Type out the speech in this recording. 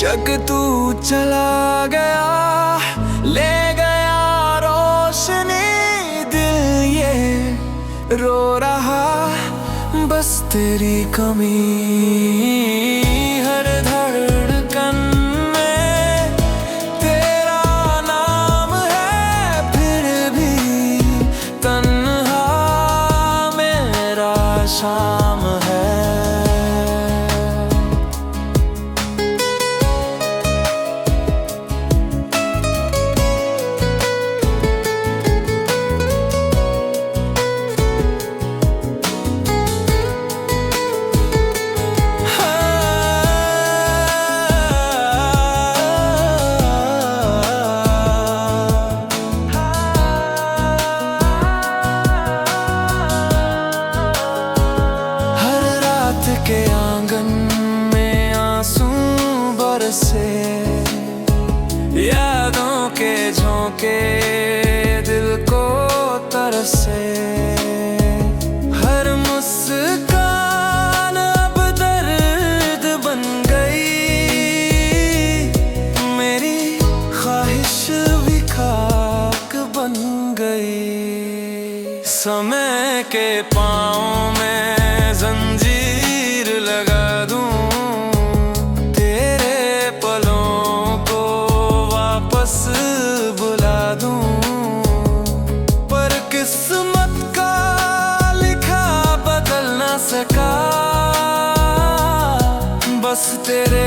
बेशक तू चला गया, ले गया रोशनी, दिल ये रो रहा बस तेरी कमी। हर धड़कन में तेरा नाम है, फिर भी तन्हा मेरा शाम है। के आंगन में आंसू बरसे, यादों के झोंके दिल को तरसे। हर मुस्कान अब दर्द बन गई, मेरी ख्वाहिश भी खाक बन गई। समय के पाँव में जंजीर लगा दूं, तेरे पलों को वापस बुला दूं, पर किस्मत का लिखा बदल ना सका, बस तेरे